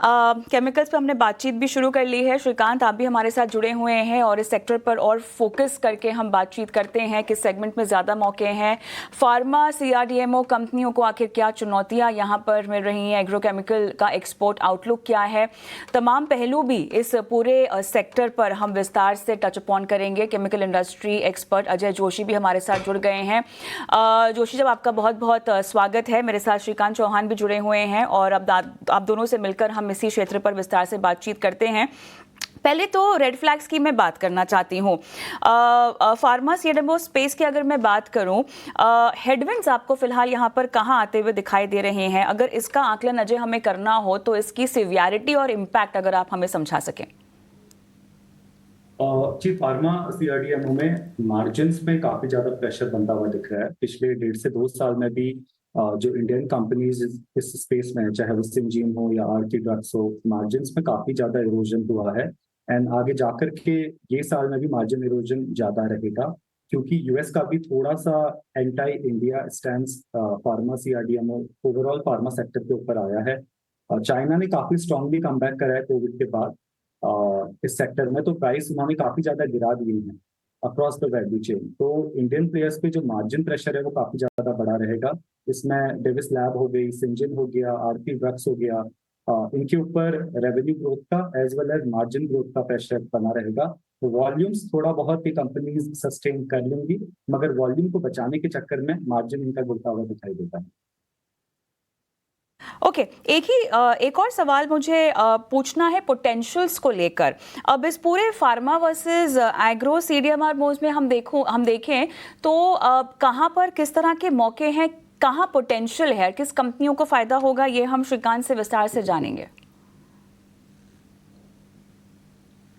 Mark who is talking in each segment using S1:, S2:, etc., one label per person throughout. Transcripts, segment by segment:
S1: Chemicals पे हमने बातचीत भी शुरू कर ली है। श्रीकांत, आप भी हमारे साथ जुड़े हुए हैं और इस सेक्टर पर और फोकस करके हम बातचीत करते हैं किस सेगमेंट में ज़्यादा मौके हैं। फार्मा सीआरडीएमओ कंपनियों को आखिर क्या चुनौतियां यहाँ पर मिल रही हैं, एग्रोकेमिकल का एक्सपोर्ट आउटलुक क्या है, तमाम पहलू भी इस पूरे सेक्टर पर हम विस्तार से टच अपॉन करेंगे। Chemical industry expert Ajay Joshi भी हमारे साथ जुड़ गए हैं। जोशी साहब, आपका बहुत बहुत स्वागत है। मेरे साथ श्रीकांत चौहान भी जुड़े हुए हैं और अब आप दोनों से मिलकर हम इसी क्षेत्र पर विस्तार से बातचीत करते हैं। पहले तो रेड फ्लैग्स की मैं बात करना चाहती हूँ। फार्मा सीडीएमओ स्पेस की अगर मैं बात करूँ, हेडविंड्स आपको फिलहाल यहाँ पर कहाँ आते हुए दिखाई दे रहे हैं? अगर इसका आकलन अजय हमें करना हो तो इसकी सिवियरिटी और इम्पैक्ट अगर आप हमें समझा सकें।
S2: जी, फार्मा सीआरडीएमओ में मार्जिन्स में काफी ज्यादा प्रेशर बनता हुआ दिख रहा है। पिछले 1.5 से 2 साल में भी जो इंडियन कंपनीज इस स्पेस में है, चाहे वो सिंजीन हो या आरती ड्रग्स हो, मार्जिन्स में काफी ज्यादा इरोजन हुआ है। एंड आगे जाकर के ये साल में भी मार्जिन इरोजन ज्यादा रहेगा, क्योंकि यूएस का भी थोड़ा सा anti India stance pharma CRDMO overall pharma sector के ऊपर आया है। चाइना ने काफी स्ट्रांगली कमबैक करा है कोविड के बाद इस सेक्टर में, तो प्राइस उन्होंने काफी ज्यादा गिरा दिए हैं अक्रॉस द वैल्यू चेन। तो इंडियन प्लेयर्स पे जो मार्जिन प्रेशर है वो काफी ज्यादा बड़ा रहेगा। इसमें डेविस लैब हो गई, सिंजन हो गया, आरती ड्रग्स हो गया, इनके ऊपर रेवेन्यू ग्रोथ का as well as margin growth का प्रेशर बना रहेगा। तो वॉल्यूम्स थोड़ा बहुत ही कंपनीज सस्टेन कर लेंगी, मगर वॉल्यूम को बचाने के चक्कर में मार्जिन इनका गिरता हुआ दिखाई देता है।
S1: ओके, एक और सवाल मुझे पूछना है पोटेंशियल्स को लेकर। अब इस पूरे फार्मा वर्सेस एग्रो सीडीएमआर में हम देखें तो कहाँ पर किस तरह के मौके हैं, कहाँ पोटेंशियल है, किस कंपनियों को फायदा होगा, ये हम श्रीकांत से विस्तार से जानेंगे।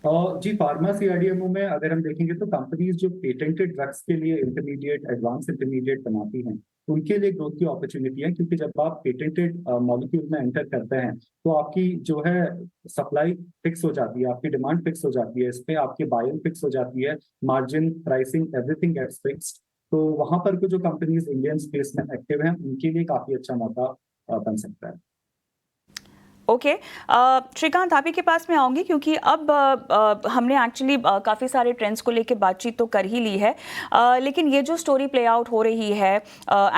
S2: जी, फार्मा सीआरडीएमओ में अगर हम देखेंगे तो कंपनीज जो पेटेंटेड ड्रग्स के लिए इंटरमीडिएट एडवांस इंटरमीडिएट बनाती हैं, उनके लिए ग्रोथ की अपॉर्चुनिटी है। क्योंकि जब आप पेटेंटेड मॉलिक्यूल में एंटर करते हैं तो आपकी जो है सप्लाई फिक्स हो जाती है, आपकी डिमांड फिक्स हो जाती है, इस पे आपकी बाइंग फिक्स हो जाती है, margin pricing everything gets fixed. तो वहां पर जो कंपनीज इंडियन स्पेस में एक्टिव हैं उनके लिए काफी अच्छा मौका बन सकता है।
S1: ओके, श्रीकांत, आप ही के पास में आऊंगी क्योंकि अब हमने एक्चुअली काफ़ी सारे ट्रेंड्स को लेकर बातचीत तो कर ही ली है, लेकिन ये जो स्टोरी प्ले आउट हो रही है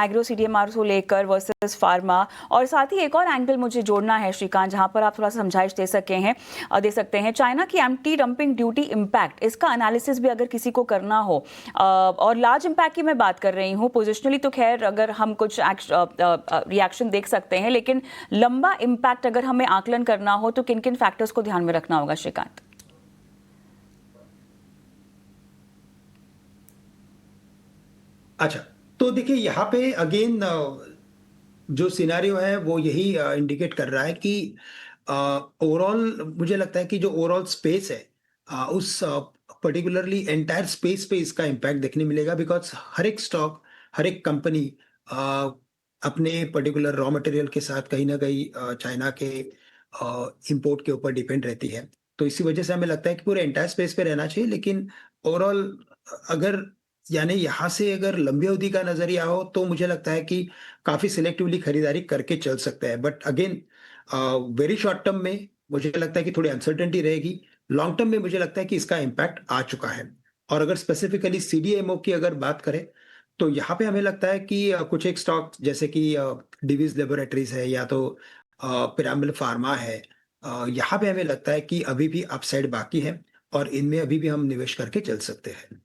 S1: एग्रो सीडीएमआर को लेकर वर्सेस फार्मा, और साथ ही एक और एंगल मुझे जोड़ना है श्रीकांत, जहां पर आप थोड़ा सा समझाइश दे सकते हैं चाइना की एंटी डंपिंग ड्यूटी इम्पैक्ट, इसका एनालिसिस भी अगर किसी को करना हो, और लार्ज इम्पैक्ट की मैं बात कर रही हूँ। पोजिशनली तो खैर अगर हम कुछ रिएक्शन देख सकते हैं, लेकिन लंबा इम्पैक्ट अगर हम आकलन करना हो तो किन किन फैक्टर्स को ध्यान में रखना होगा श्रीकांत?
S3: अच्छा, तो देखिए यहाँ पे अगेन जो सिनेरियो है वो यही इंडिकेट कर रहा है कि ओवरऑल मुझे लगता है कि जो ओवरऑल स्पेस है उस पर्टिकुलरली एंटायर स्पेस पे इसका इम्पैक्ट देखने मिलेगा। बिकॉज हर एक स्टॉक, हर एक कंपनी अपने पर्टिकुलर रॉ मटेरियल के साथ कहीं ना कहीं चाइना के इंपोर्ट के ऊपर डिपेंड रहती है। तो इसी वजह से हमें लगता है कि पूरे एंटायर स्पेस पे रहना चाहिए। लेकिन ओवरऑल अगर यानी यहाँ से अगर लंबी अवधि का नजरिया हो तो मुझे लगता है कि काफी सिलेक्टिवली खरीदारी करके चल सकता है। But again very short term में मुझे लगता है कि थोड़ी अनसर्टेनिटी रहेगी। लॉन्ग टर्म में मुझे लगता है कि इसका इम्पैक्ट आ चुका है। और अगर स्पेसिफिकली सीडीएमओ की अगर बात करें तो यहाँ पे हमें लगता है कि कुछ एक स्टॉक जैसे कि डिवीज लेबोरेटरीज है या तो पिरामिल फार्मा है, यहाँ पे हमें लगता है कि अभी भी अपसाइड बाकी है और इनमें अभी भी हम निवेश करके चल सकते हैं।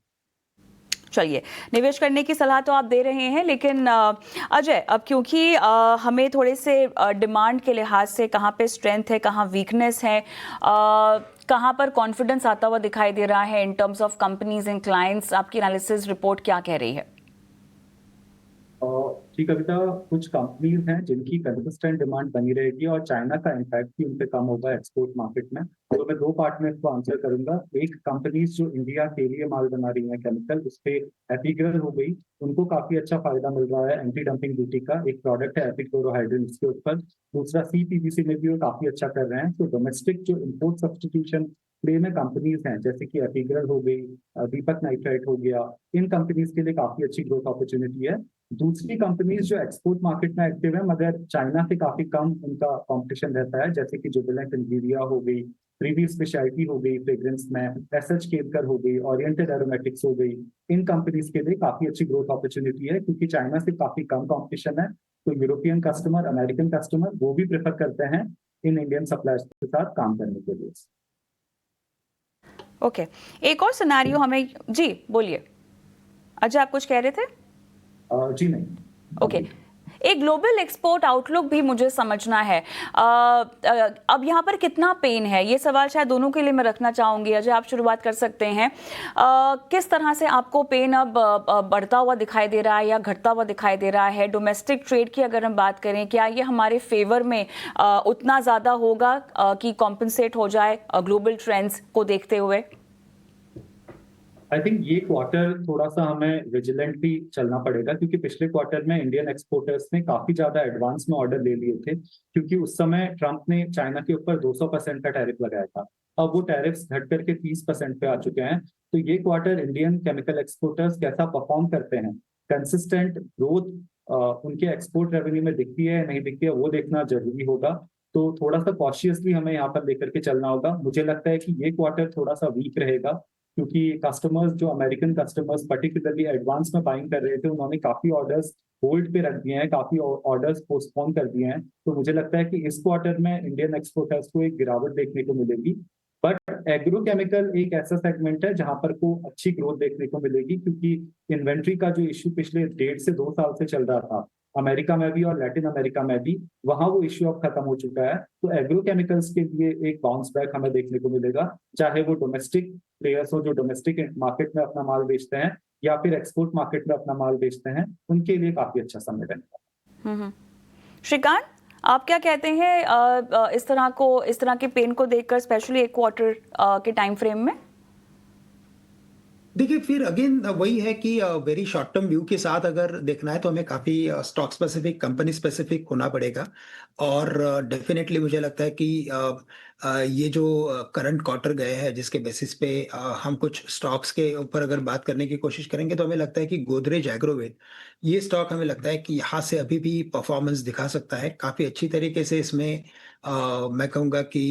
S1: चलिए, निवेश करने की सलाह तो आप दे रहे हैं, लेकिन अजय, अब क्योंकि हमें थोड़े से डिमांड के लिहाज से कहाँ पे स्ट्रेंथ है, कहाँ वीकनेस है, कहाँ पर कॉन्फिडेंस आता हुआ दिखाई दे रहा है in terms of companies and clients, आपकी एनालिसिस रिपोर्ट क्या कह रही है?
S2: जी कविता, कुछ कंपनीज हैं जिनकी कंसिस्टेंट डिमांड बनी रहेगी और चाइना का इम्पैक्ट भी उन पे कम होगा एक्सपोर्ट मार्केट में। तो मैं 2 पार्ट में इसको आंसर करूंगा। एक, कंपनीज जो इंडिया के लिए माल बना रही है केमिकल, उस पे एपिग्रल हो गई, उनको काफी अच्छा फायदा मिल रहा है एंटी डंपिंग ड्यूटी का। एक प्रोडक्ट है एपिक्लोरोहाइड्रिन, इसके ऊपर। दूसरा, सीपीवीसी में भी वो काफी अच्छा कर रहे हैं। तो डोमेस्टिक जो इम्पोर्ट सब्सटीट्यूशन प्ले में कंपनीज हैं, जैसे कि एपिग्रल हो गई, दीपक नाइट्राइट हो गया, इन कंपनीज के लिए काफी अच्छी ग्रोथ अपॉर्चुनिटी है। दूसरी कंपनीज जो एक्सपोर्ट मार्केट में एक्टिव है मगर चाइना से काफी कम उनका कंपटीशन रहता है, जैसे कि जुबिलेंट इंजीरिया हो गई, प्रीवी स्पेशलिटी हो गई फ्रेग्रेंस में, एसएच केलकर हो गई, ओरिएंटेड एरोमेटिक्स हो गई। इन कंपनीज के लिए काफी अच्छी ग्रोथ अपॉर्चुनिटी है क्योंकि चाइना से काफी कम कंपटीशन है, तो यूरोपियन कस्टमर, अमेरिकन कस्टमर वो भी प्रेफर करते हैं इन इंडियन सप्लायर्स के साथ काम करने के लिए।
S1: ओके, एक और सिनेरियो हमें, जी बोलिए अजय, आप कुछ कह रहे थे?
S2: जी नहीं।
S1: ओके, एक ग्लोबल एक्सपोर्ट आउटलुक भी मुझे समझना है। अब यहाँ पर कितना पेन है, ये सवाल शायद दोनों के लिए मैं रखना चाहूँगी। अजय, आप शुरुआत कर सकते हैं। किस तरह से आपको पेन अब बढ़ता हुआ दिखाई दे रहा है या घटता हुआ दिखाई दे रहा है? डोमेस्टिक ट्रेड की अगर हम बात करें, क्या ये हमारे फेवर में उतना ज़्यादा होगा कि कॉम्पनसेट हो जाए ग्लोबल ट्रेंड्स को देखते हुए?
S2: आई थिंक ये क्वार्टर थोड़ा सा हमें विजिलेंटली चलना पड़ेगा क्योंकि पिछले क्वार्टर में इंडियन एक्सपोर्टर्स ने काफी ज्यादा एडवांस में ऑर्डर ले लिए थे क्योंकि उस समय ट्रंप ने चाइना के ऊपर 200% का टैरिफ लगाया था। अब वो टैरिफ्स घट करके 30% पे आ चुके हैं। तो ये क्वार्टर इंडियन केमिकल एक्सपोर्टर्स कैसा परफॉर्म करते हैं, कंसिस्टेंट ग्रोथ उनके एक्सपोर्ट रेवेन्यू में दिखती है नहीं दिखती है, वो देखना जरूरी होगा। तो थोड़ा सा कॉशियसली हमें यहाँ पर लेकर के चलना होगा। मुझे लगता है कि ये क्वार्टर थोड़ा सा वीक रहेगा क्योंकि कस्टमर्स जो अमेरिकन कस्टमर्स पर्टिकुलरली एडवांस में बाइंग कर रहे थे, उन्होंने काफी ऑर्डर्स होल्ड पे रख दिए हैं, काफी ऑर्डर्स पोस्टपोन कर दिए हैं। तो मुझे लगता है कि इस क्वार्टर में इंडियन एक्सपोर्टर्स को एक गिरावट देखने को मिलेगी। बट एग्रोकेमिकल एक ऐसा सेगमेंट है जहां पर को अच्छी ग्रोथ देखने को मिलेगी क्योंकि इन्वेंट्री का जो इश्यू पिछले 1.5 से 2 साल से चल रहा था अमेरिका में भी और लैटिन अमेरिका में भी, वहां वो इश्यू अब खत्म हो चुका है। तो एग्रोकेमिकल्स के लिए एक बाउंस बैक हमें देखने को मिलेगा, चाहे वो डोमेस्टिक प्लेयर्स हो जो डोमेस्टिक मार्केट में अपना माल बेचते हैं या फिर एक्सपोर्ट मार्केट में अपना माल बेचते हैं, उनके लिए काफी अच्छा समय रहेगा।
S1: श्रीकांत, आप क्या कहते हैं इस तरह के पेन को देखकर, स्पेशली एक क्वार्टर के टाइम फ्रेम में?
S3: देखिए, फिर अगेन वही है कि वेरी शॉर्ट टर्म व्यू के साथ अगर देखना है तो हमें काफ़ी स्टॉक स्पेसिफिक, कंपनी स्पेसिफिक होना पड़ेगा। और डेफिनेटली मुझे लगता है कि ये जो करंट क्वार्टर गए हैं जिसके बेसिस पे हम कुछ स्टॉक्स के ऊपर अगर बात करने की कोशिश करेंगे तो हमें लगता है कि गोदरेज एग्रोवेट, ये स्टॉक हमें लगता है कि यहाँ से अभी भी परफॉर्मेंस दिखा सकता है काफ़ी अच्छी तरीके से। इसमें मैं कहूँगा कि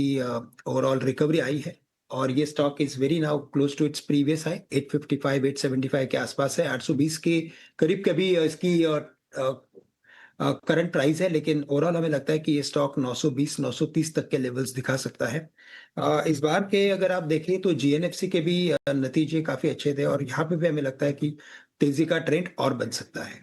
S3: ओवरऑल रिकवरी आई है और ये stock is very now close to its previous high 855 875 के आसपास है। 820 के करीब कभी इसकी करंट प्राइस है, लेकिन ओवरऑल हमें लगता है कि ये स्टॉक 920 930 तक के लेवल्स दिखा सकता है। इस बार के अगर आप देखें तो जीएनएफसी के भी नतीजे काफी अच्छे थे और यहाँ पे भी हमें लगता है कि तेजी का ट्रेंड और बन सकता है।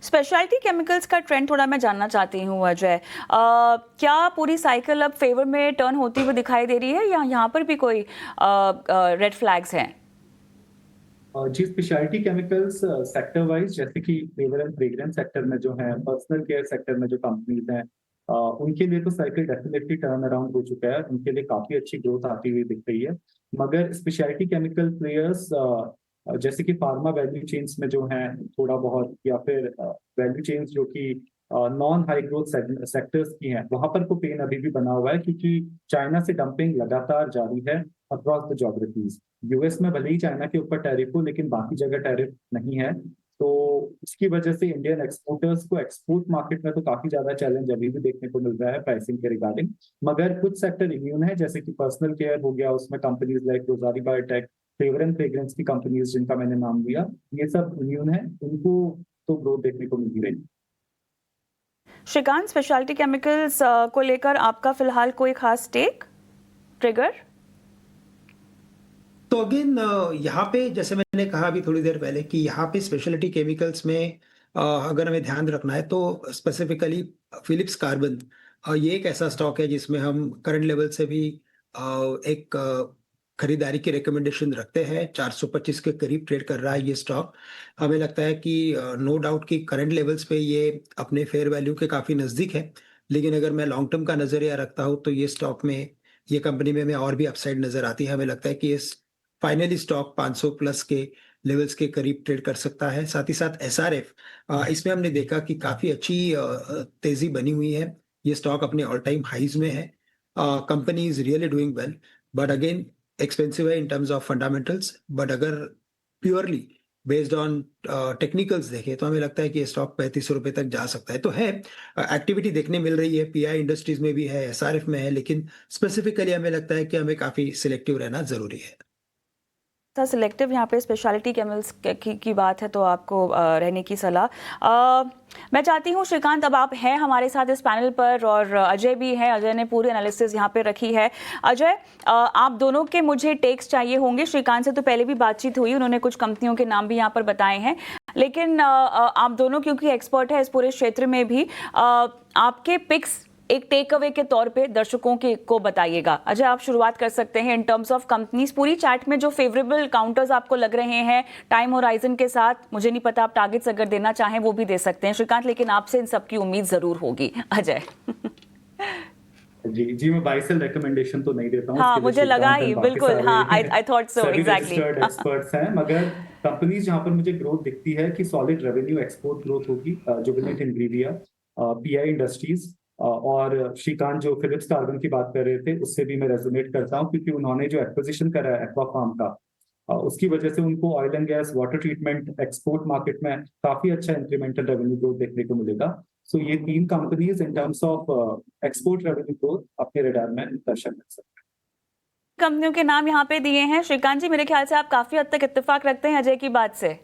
S1: स्पेशलिटी केमिकल्स का ट्रेंड थोड़ा मैं जानना चाहती हूँ अजय। क्या पूरी साइकिल अब फेवर में टर्न होती हुई दिखाई दे रही है या यहाँ पर भी कोई रेड फ्लैग्स हैं?
S2: जी, स्पेशलिटी केमिकल्स सेक्टर वाइज जैसे कि फ्लेवर एंड फ्रेग्रेंस सेक्टर में जो है, पर्सनल केयर सेक्टर में जो कंपनीज हैं, उनके लिए तो साइकिल डेफिनेटली टर्न अराउंड हो चुका है, उनके लिए काफी अच्छी ग्रोथ आती हुई दिख रही है। मगर स्पेशलिटी केमिकल प्लेयर्स जैसे कि फार्मा वैल्यू चेन्स में जो है थोड़ा बहुत, या फिर वैल्यू चेन्स जो कि नॉन हाई ग्रोथ सेक्टर्स की हैं, वहां पर को पेन अभी भी बना हुआ है क्योंकि चाइना से डंपिंग लगातार जारी है अक्रॉस द ज्योग्राफीज। यूएस में भले ही चाइना के ऊपर टैरिफ हो लेकिन बाकी जगह टैरिफ नहीं है, तो इसकी वजह से इंडियन एक्सपोर्टर्स को एक्सपोर्ट मार्केट में तो काफी ज्यादा चैलेंज अभी भी देखने को मिल रहा है प्राइसिंग के रिगार्डिंग। मगर कुछ सेक्टर इम्यून है, जैसे कि पर्सनल केयर हो गया, उसमें companies like Rosari biotech, flavour and fragrance की कंपनीज जिनका मैंने नाम लिया, ये सब इम्यून है, उनको तो ग्रोथ देखने को मिल रही है।
S1: श्रीकांत, स्पेशलिटी केमिकल्स को लेकर आपका फिलहाल कोई खास टेक, ट्रिगर?
S3: तो अगेन यहाँ पे जैसे मैंने कहा अभी थोड़ी देर पहले कि यहाँ पे स्पेशलिटी केमिकल्स में अगर हमें ध्यान रखना है तो स्पेसिफिकली फिलिप्स कार्बन, ये एक ऐसा स्टॉक है जिसमें हम करंट लेवल से भी एक खरीदारी की रिकमेंडेशन रखते हैं। 425 के करीब ट्रेड कर रहा है ये स्टॉक। हमें लगता है कि नो डाउट कि करंट लेवल्स पे ये अपने फेयर वैल्यू के काफ़ी नज़दीक है, लेकिन अगर मैं लॉन्ग टर्म का नज़रिया रखता हूँ तो ये स्टॉक में, ये कंपनी में हमें और भी अपसाइड नज़र आती है। हमें लगता है कि इस फाइनली स्टॉक 500 प्लस के लेवल्स के करीब ट्रेड कर सकता है। साथ ही साथ एसआरएफ, इसमें हमने देखा कि काफ़ी अच्छी तेज़ी बनी हुई है। ये स्टॉक अपने ऑल टाइम हाइज में है। Company is really doing well, but again expensive है in terms of fundamentals. But अगर प्योरली बेस्ड ऑन टेक्निकल्स देखें तो हमें लगता है कि ये स्टॉक 3500 रुपए तक जा सकता है। तो है एक्टिविटी देखने मिल रही है, पीआई इंडस्ट्रीज में भी है, एसआरएफ में है, लेकिन स्पेसिफिकली हमें लगता है कि हमें काफ़ी सिलेक्टिव रहना ज़रूरी है।
S1: सिलेक्टिव यहाँ पे स्पेशलिटी केमिकल्स की बात है तो आपको रहने की सलाह। मैं चाहती हूँ श्रीकांत, अब आप हैं हमारे साथ इस पैनल पर और अजय भी है, अजय ने पूरी एनालिसिस यहाँ पे रखी है। अजय, आप दोनों के मुझे टेक्स चाहिए होंगे। श्रीकांत से तो पहले भी बातचीत हुई, उन्होंने कुछ कंपनियों के नाम भी यहाँ पर बताए हैं, लेकिन आप दोनों क्योंकि एक्सपर्ट है इस पूरे क्षेत्र में भी, आपके पिक्स एक टेक अवे के तौर पे दर्शकों को बताइएगा। अजय, आप शुरुआत कर सकते हैं इन टर्म्स ऑफ कंपनीज। पूरी चैट में जो फेवरेबल काउंटर्स आपको लग रहे हैं टाइम होराइजन के साथ, मुझे नहीं पता आप टारगेट्स अगर देना चाहें वो भी दे सकते हैं श्रीकांत, लेकिन आपसे इन सब की उम्मीद जरूर होगी। अजय।
S2: जी मैं बाय सेल रिकमेंडेशन तो नहीं देता हूँ।
S1: हाँ, मुझे लगा ही, बिल्कुल। हाँ, I thought so, exactly.
S2: Experts हैं, मगर कंपनीज जहां पर मुझे ग्रोथ दिखती है कि सॉलिड रेवेन्यू एक्सपोर्ट ग्रोथ होगी, जुबिलेंट इंग्रेविया, पीआई इंडस्ट्रीज, और श्रीकांत जो फिलिप्स कार्बन की बात कर रहे थे उससे भी मैं रेजोनेट करता हूं, क्योंकि उन्होंने जो एक्विजिशन करा है एक्वा फार्म का, उसकी वजह से उनको oil and gas, water treatment, export market में काफी अच्छा इंक्रीमेंटल रेवेन्यू ग्रोथ देखने को मिलेगा। सो ये 3 companies in terms of export revenue growth अपने रडार में दर्शन कर सकते हैं।
S1: कंपनियों के नाम यहाँ पे दिए हैं श्रीकांत जी, मेरे ख्याल से आप काफी हद तक इत्तेफाक रखते हैं अजय की बात से।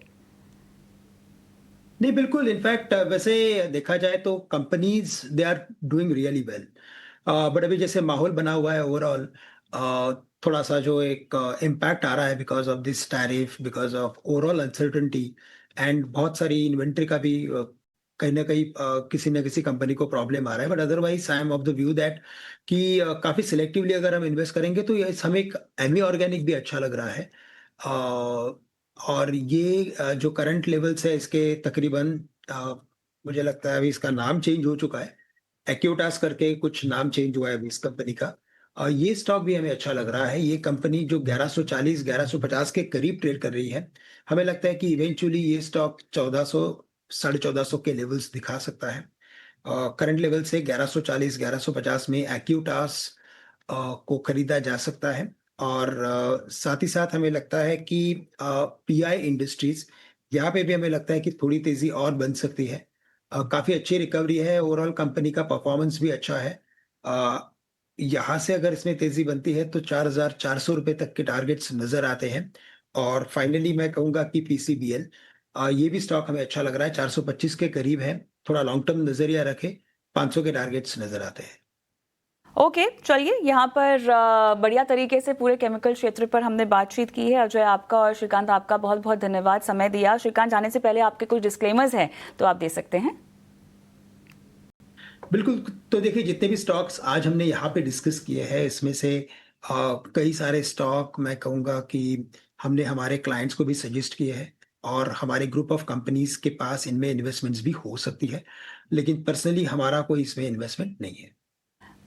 S3: नहीं, बिल्कुल। इनफैक्ट वैसे देखा जाए तो companies they are doing really well, but अभी जैसे माहौल बना हुआ है ओवरऑल, थोड़ा सा जो एक इम्पैक्ट आ रहा है because of this tariff, because of overall uncertainty, and बहुत सारी इन्वेंट्री का भी कहीं ना कहीं किसी न किसी कंपनी को प्रॉब्लम आ रहा है। But otherwise I am of the view that कि काफ़ी सिलेक्टिवली अगर हम इन्वेस्ट करेंगे तो ये हमें एक एमी ऑर्गेनिक भी अच्छा लग रहा है। और ये जो करंट लेवल्स है इसके तकरीबन, मुझे लगता है अभी इसका नाम चेंज हो चुका है, एक्यूटास करके कुछ नाम चेंज हुआ है अभी इस कंपनी का। ये स्टॉक भी हमें अच्छा लग रहा है। ये कंपनी जो 1140 1150 के करीब ट्रेड कर रही है, हमें लगता है कि इवेंचुअली ये स्टॉक 1400 1450 के लेवल्स दिखा सकता है। करंट लेवल से 1140 1150 में एक्यूटास को खरीदा जा सकता है। और साथ ही साथ हमें लगता है कि पीआई इंडस्ट्रीज, यहाँ पे भी हमें लगता है कि थोड़ी तेजी और बन सकती है। काफी अच्छी रिकवरी है, ओवरऑल कंपनी का परफॉर्मेंस भी अच्छा है। यहाँ से अगर इसमें तेजी बनती है तो 4400 रुपए तक के टारगेट्स नजर आते हैं। और फाइनली मैं कहूंगा कि पीसीबीएल, ये भी स्टॉक हमें अच्छा लग रहा है, 425 के करीब है। थोड़ा लॉन्ग टर्म नजरिया रखे, 500 के टारगेट्स नजर आते हैं।
S1: ओके, चलिए यहाँ पर बढ़िया तरीके से पूरे केमिकल क्षेत्र पर हमने बातचीत की है। अजय आपका और श्रीकांत आपका बहुत बहुत धन्यवाद समय दिया। श्रीकांत, जाने से पहले आपके कुछ डिस्क्लेमर्स हैं तो आप दे सकते हैं।
S3: बिल्कुल। तो देखिए, जितने भी स्टॉक्स आज हमने यहाँ पे डिस्कस किए हैं इसमें से कई सारे स्टॉक मैं कहूँगा कि हमने हमारे क्लाइंट्स को भी सजेस्ट किए हैं, और हमारे ग्रुप ऑफ कंपनीज के पास इनमें इन्वेस्टमेंट्स भी हो सकती है, लेकिन पर्सनली हमारा कोई इसमें इन्वेस्टमेंट नहीं है।